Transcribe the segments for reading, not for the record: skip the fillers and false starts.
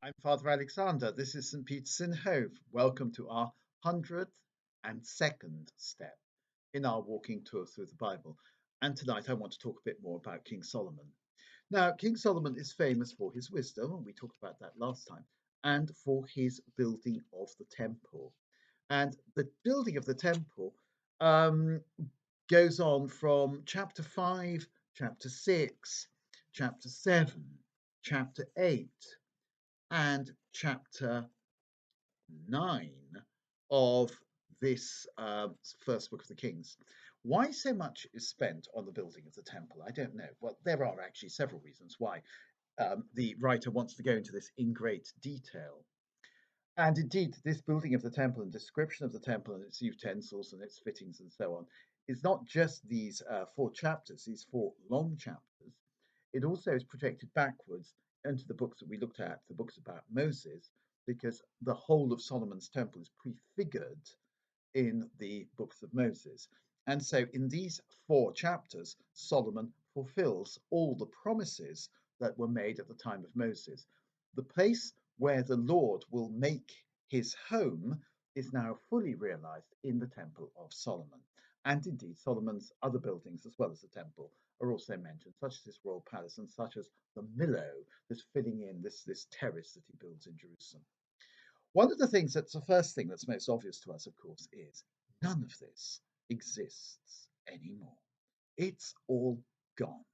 I'm Father Alexander. This is St. Peter's in Hove. Welcome to our 102nd step in our walking tour through the Bible. And tonight I want to talk a bit more about King Solomon. Now, King Solomon is famous for his wisdom, and we talked about that last time, and for his building of the temple. And the building of the temple um, goes on from chapter 5, chapter 6, chapter 7, chapter 8 and chapter 9 of this first book of the Kings. Why so much is spent on the building of the temple? I don't know. Well, there are actually several reasons why the writer wants to go into this in great detail. And indeed, this building of the temple and description of the temple and its utensils and its fittings and so on is not just these four chapters, these four long chapters. It also is projected backwards into the books that we looked at, the books about Moses, because the whole of Solomon's temple is prefigured in the books of Moses. And so in these four chapters, Solomon fulfills all the promises that were made at the time of Moses. The place where the Lord will make his home is now fully realized in the Temple of Solomon. And indeed, Solomon's other buildings, as well as the temple, are also mentioned, such as this royal palace and such as the Millo that's filling in this terrace that he builds in Jerusalem. One of the things that's the first thing that's most obvious to us, of course, is none of this exists anymore. It's all gone.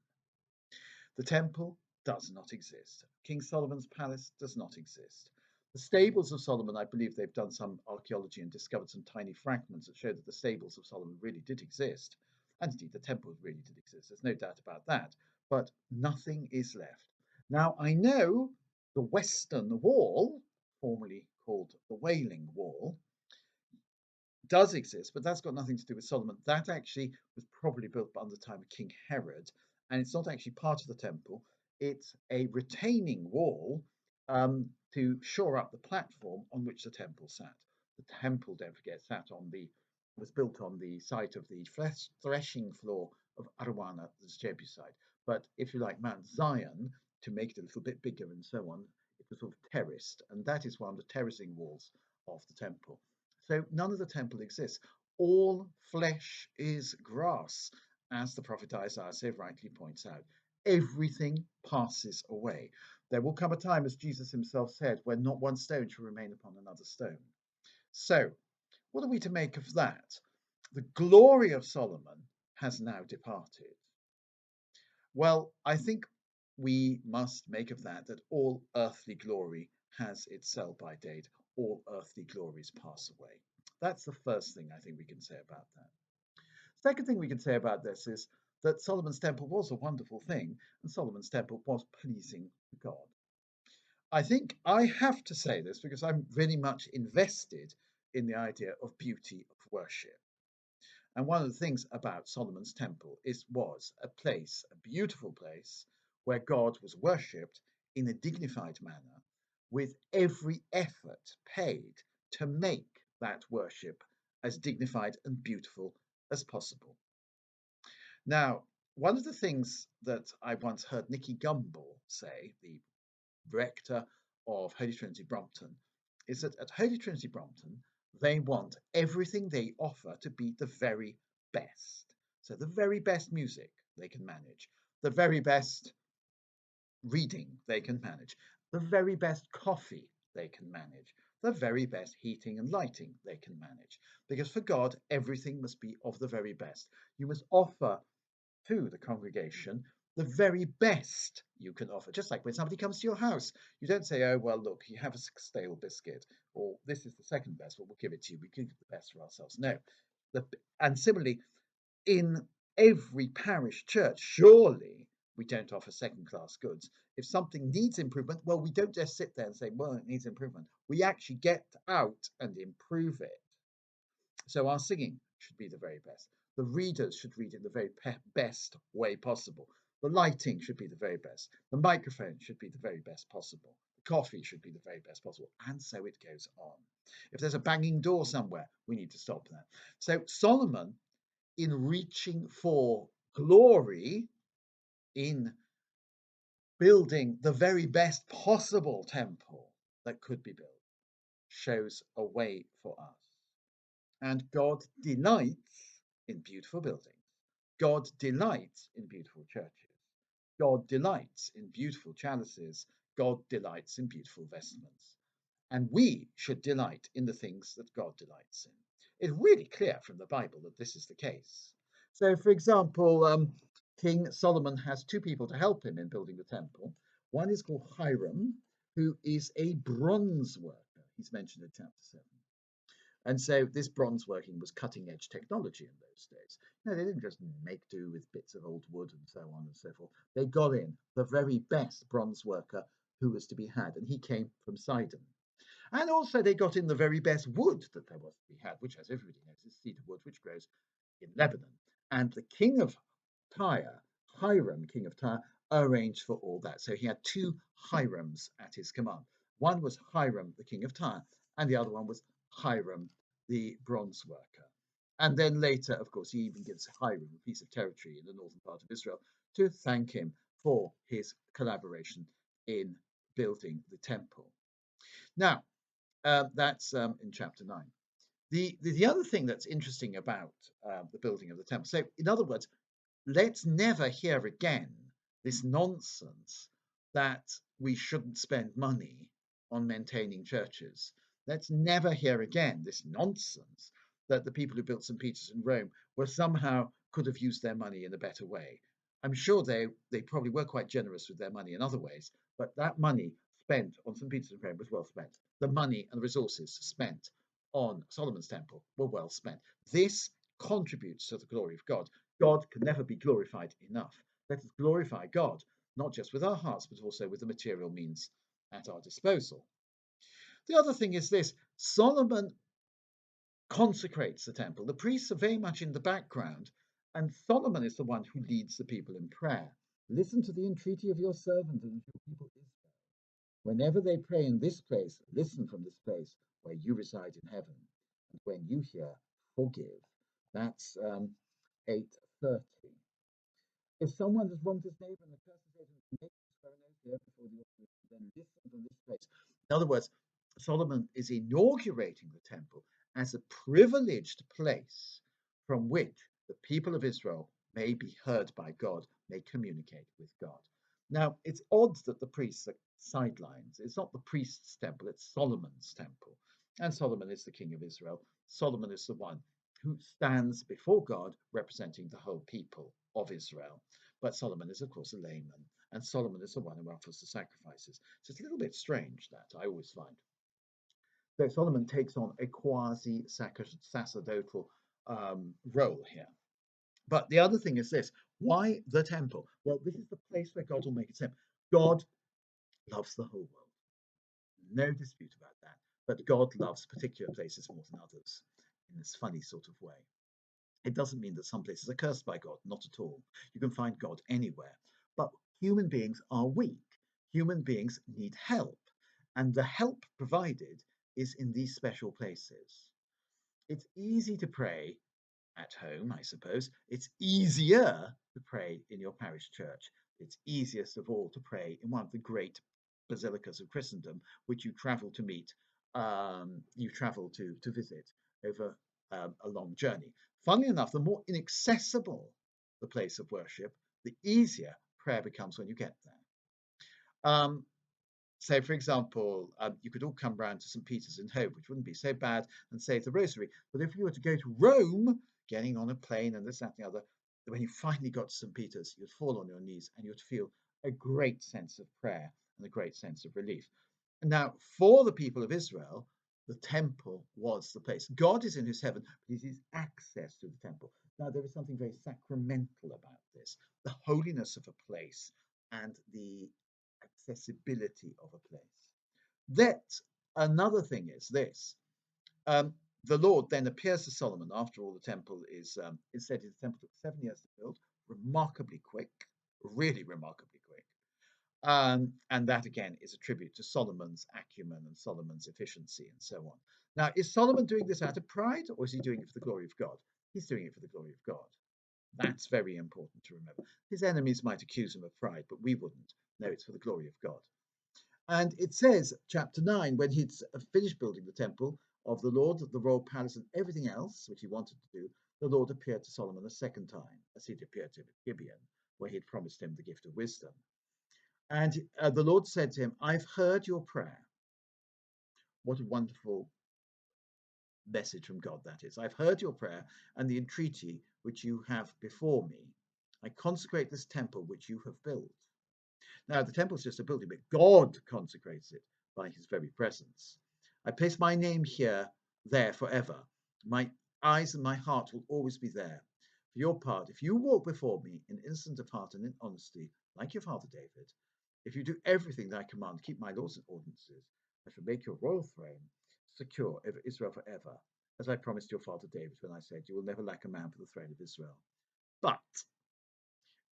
The temple does not exist. King Solomon's palace does not exist. The stables of Solomon, I believe they've done some archaeology and discovered some tiny fragments that show that the stables of Solomon really did exist. And indeed, the temple really did exist. There's no doubt about that. But nothing is left. Now, I know the Western Wall, formerly called the Wailing Wall, does exist, but that's got nothing to do with Solomon. That actually was probably built under the time of King Herod, and it's not actually part of the temple. It's a retaining wall to shore up the platform on which the temple sat. The temple, don't forget, was built on the site of the threshing floor of Araunah, the Jebusite. But if you like, Mount Zion, to make it a little bit bigger and so on, it was sort of terraced, and that is one of the terracing walls of the temple. So none of the temple exists. All flesh is grass, as the prophet Isaiah so rightly points out. Everything passes away. There will come a time, as Jesus himself said, when not one stone shall remain upon another stone. So, what are we to make of that? The glory of Solomon has now departed. Well, I think we must make of that all earthly glory has its sell-by date. All earthly glories pass away. That's the first thing I think we can say about that. Second thing we can say about this is that Solomon's temple was a wonderful thing, and Solomon's temple was pleasing to God. I think I have to say this because I'm very much invested in the idea of beauty of worship. And one of the things about Solomon's temple was a place, a beautiful place, where God was worshipped in a dignified manner, with every effort paid to make that worship as dignified and beautiful as possible. Now, one of the things that I once heard Nicky Gumbel say, the rector of Holy Trinity Brompton, is that at Holy Trinity Brompton, they want everything they offer to be the very best. So the very best music they can manage, the very best reading they can manage, the very best coffee they can manage, the very best heating and lighting they can manage. Because for God, everything must be of the very best. You must offer to the congregation the very best you can offer. Just like when somebody comes to your house, you don't say, oh, well, look, you have a stale biscuit, or this is the second best, but we'll give it to you. We can give the best for ourselves. No. And similarly, in every parish church, surely we don't offer second-class goods. If something needs improvement, well, we don't just sit there and say, well, it needs improvement. We actually get out and improve it. So our singing should be the very best. The readers should read in the very best way possible. The lighting should be the very best. The microphone should be the very best possible. The coffee should be the very best possible. And so it goes on. If there's a banging door somewhere, we need to stop that. So Solomon, in reaching for glory, in building the very best possible temple, that could be built, shows a way for us. And God delights in beautiful buildings. God delights in beautiful churches. God delights in beautiful chalices. God delights in beautiful vestments. And we should delight in the things that God delights in. It's really clear from the Bible that this is the case. So, for example, King Solomon has two people to help him in building the temple. One is called Hiram, who is a bronze worker. He's mentioned in chapter 7. And so this bronze working was cutting edge technology in those days. They didn't just make do with bits of old wood and so on and so forth. They got in the very best bronze worker who was to be had, and he came from Sidon. And also they got in the very best wood that there was to be had, which, as everybody knows, is cedar wood, which grows in Lebanon. And the king of Tyre, Hiram, king of Tyre, arranged for all that. So he had two Hirams at his command. One was Hiram, the king of Tyre, and the other one was Hiram, the bronze worker. And then later, of course, he even gives Hiram a piece of territory in the northern part of Israel to thank him for his collaboration in building the temple. Now, that's in chapter 9. The other thing that's interesting about the building of the temple, so in other words, let's never hear again this nonsense that we shouldn't spend money on maintaining churches. Let's never hear again this nonsense that the people who built St. Peter's in Rome were somehow could have used their money in a better way. I'm sure they probably were quite generous with their money in other ways, but that money spent on St. Peter's in Rome was well spent. The money and the resources spent on Solomon's temple were well spent. This contributes to the glory of God. God can never be glorified enough. Let us glorify God, not just with our hearts, but also with the material means at our disposal. The other thing is this: Solomon consecrates the temple. The priests are very much in the background, and Solomon is the one who leads the people in prayer. Listen to the entreaty of your servant and your people Israel. Whenever they pray in this place, listen from this place where you reside in heaven. And when you hear, forgive. That's 8:30. If someone has wronged his neighbor and the curse is over, make swear an oath there before the altar, then listen from this place. In other words, Solomon is inaugurating the temple as a privileged place from which the people of Israel may be heard by God, may communicate with God. Now, it's odd that the priests are sidelines. It's not the priest's temple, it's Solomon's temple. And Solomon is the king of Israel. Solomon is the one who stands before God representing the whole people of Israel. But Solomon is, of course, a layman, and Solomon is the one who offers the sacrifices. So it's a little bit strange, that I always find. So Solomon takes on a quasi-sacerdotal role here. But the other thing is this: why the temple? Well, this is the place where God will make his home. God loves the whole world. No dispute about that. But God loves particular places more than others in this funny sort of way. It doesn't mean that some places are cursed by God, not at all. You can find God anywhere. But human beings are weak. Human beings need help. And the help provided is in these special places. It's easy to pray at home, I suppose. It's easier to pray in your parish church. It's easiest of all to pray in one of the great basilicas of Christendom, which you travel to meet, you travel to visit over a long journey. Funnily enough, the more inaccessible the place of worship, the easier prayer becomes when you get there. So, for example, you could all come round to St. Peter's in Hove, which wouldn't be so bad, and say the Rosary. But if you were to go to Rome, getting on a plane and this, that, and the other, when you finally got to St. Peter's, you'd fall on your knees and you'd feel a great sense of prayer and a great sense of relief. And now, for the people of Israel, the temple was the place. God is in his heaven, but it is access to the temple. Now, there is something very sacramental about this, the holiness of a place and the accessibility of a place. That another thing is this. The Lord then appears to Solomon after all the temple is said the temple took 7 years to build, remarkably quick, really remarkably quick. And that again is a tribute to Solomon's acumen and Solomon's efficiency and so on. Now, is Solomon doing this out of pride, or is he doing it for the glory of God? He's doing it for the glory of God. That's very important to remember. His enemies might accuse him of pride, but we wouldn't. No, it's for the glory of God. And it says, chapter 9, when he'd finished building the temple of the Lord, the royal palace, and everything else which he wanted to do, the Lord appeared to Solomon a second time, as he'd appeared to him at Gibeon, where he'd promised him the gift of wisdom. And the Lord said to him, I've heard your prayer. What a wonderful message from God that is. I've heard your prayer and the entreaty which you have before me. I consecrate this temple which you have built. Now, the temple is just a building, but God consecrates it by his very presence. I place my name there forever. My eyes and my heart will always be there. For your part, if you walk before me in innocence of heart and in honesty, like your father David, if you do everything that I command, keep my laws and ordinances, I shall make your royal throne secure over Israel forever, as I promised your father David when I said, you will never lack a man for the throne of Israel. But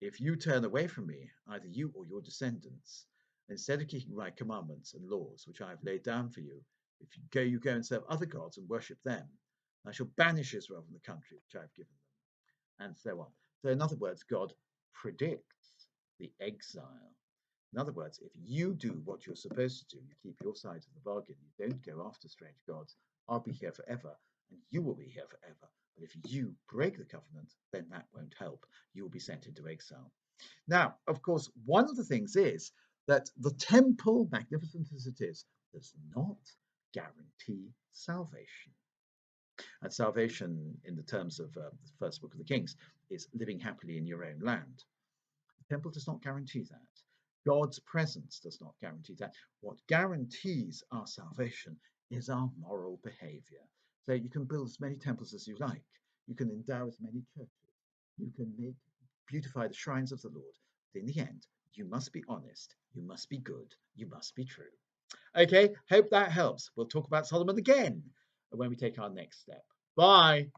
if you turn away from me, either you or your descendants, instead of keeping my commandments and laws, which I have laid down for you, if you go and serve other gods and worship them, I shall banish Israel from the country which I have given them, and so on. So, in other words, God predicts the exile. In other words, if you do what you're supposed to do, you keep your side of the bargain, you don't go after strange gods, I'll be here forever, and you will be here forever. But if you break the covenant, then that won't help. You will be sent into exile. Now, of course, one of the things is that the temple, magnificent as it is, does not guarantee salvation. And salvation, in the terms of the first book of the Kings, is living happily in your own land. The temple does not guarantee that. God's presence does not guarantee that. What guarantees our salvation is our moral behavior. So you can build as many temples as you like. You can endow as many churches. You can beautify the shrines of the Lord. But in the end, you must be honest. You must be good. You must be true. Okay, hope that helps. We'll talk about Solomon again when we take our next step. Bye.